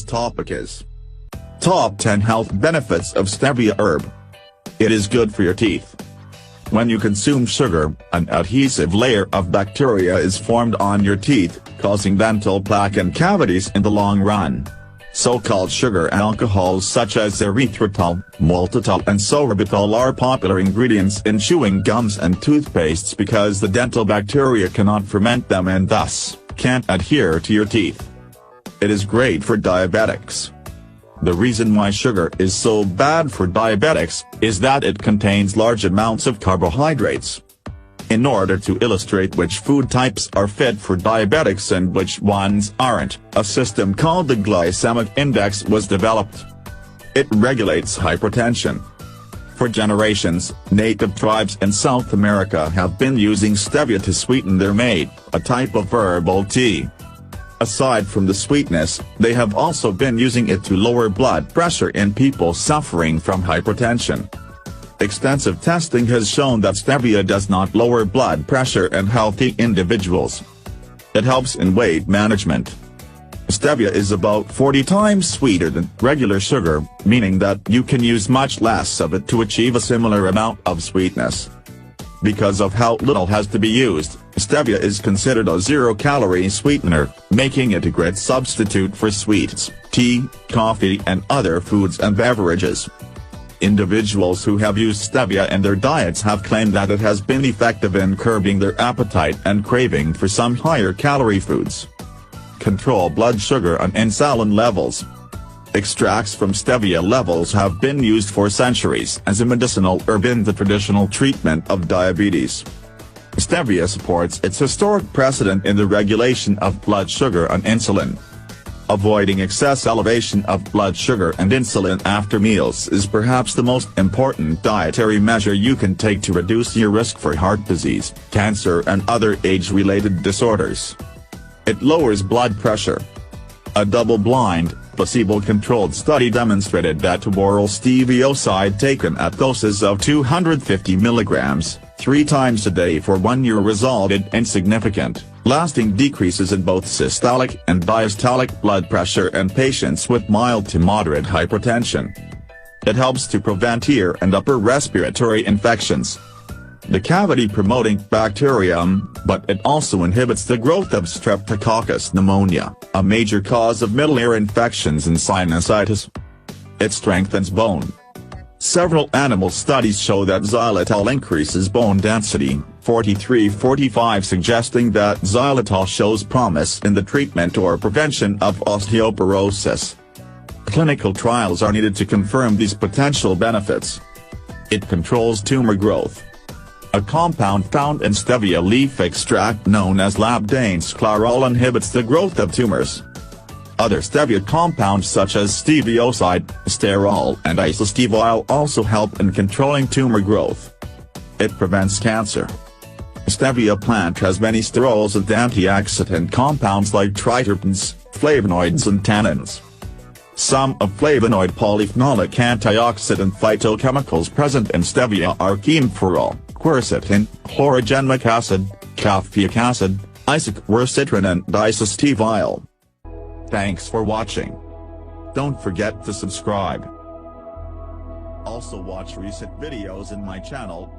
topic is Top 10 Health Benefits of Stevia Herb. It is good for your teeth. When you consume sugar, an adhesive layer of bacteria is formed on your teeth, causing dental plaque and cavities in the long run. So-called sugar alcohols such as erythritol, maltitol and sorbitol are popular ingredients in chewing gums and toothpastes because the dental bacteria cannot ferment them and thus can't adhere to your teeth. It is great for diabetics. The reason why sugar is so bad for diabetics is that it contains large amounts of carbohydrates. In order to illustrate which food types are fit for diabetics and which ones aren't, a system called the glycemic index was developed. It regulates hypertension. For generations, native tribes in South America have been using stevia to sweeten their mate, a type of herbal tea. Aside from the sweetness, they have also been using it to lower blood pressure in people suffering from hypertension. Extensive testing has shown that stevia does not lower blood pressure in healthy individuals. It helps in weight management. Stevia is about 40 times sweeter than regular sugar, meaning that you can use much less of it to achieve a similar amount of sweetness. Because of how little has to be used, stevia is considered a zero-calorie sweetener, making it a great substitute for sweets, tea, coffee and other foods and beverages. Individuals who have used stevia in their diets have claimed that it has been effective in curbing their appetite and craving for some higher-calorie foods. Control blood sugar and insulin levels. Extracts from stevia levels have been used for centuries as a medicinal herb in the traditional treatment of diabetes. Stevia supports its historic precedent in the regulation of blood sugar and insulin. Avoiding excess elevation of blood sugar and insulin after meals is perhaps the most important dietary measure you can take to reduce your risk for heart disease, cancer and other age-related disorders. It lowers blood pressure. A double-blind, placebo-controlled study demonstrated that oral stevia taken at doses of 250 mg, 3 times a day for 1 year resulted in significant, lasting decreases in both systolic and diastolic blood pressure in patients with mild to moderate hypertension. It helps to prevent ear and upper respiratory infections, the cavity-promoting bacterium, but it also inhibits the growth of Streptococcus pneumonia, a major cause of middle ear infections and sinusitis. It strengthens bone. Several animal studies show that xylitol increases bone density, 43-45, suggesting that xylitol shows promise in the treatment or prevention of osteoporosis. Clinical trials are needed to confirm these potential benefits. It controls tumor growth. A compound found in stevia leaf extract known as labdane sclerol inhibits the growth of tumors. Other stevia compounds such as stevioside, sterol and isostevol also help in controlling tumor growth. It prevents cancer. Stevia plant has many sterols and antioxidant compounds like triterpenes, flavonoids and tannins. Some of flavonoid polyphenolic antioxidant phytochemicals present in stevia are camphorol, quercetin, chlorogenic acid, caffeic acid, isoquercitrin and isostevol. Thanks for watching. Don't forget to subscribe. Also watch recent videos in my channel.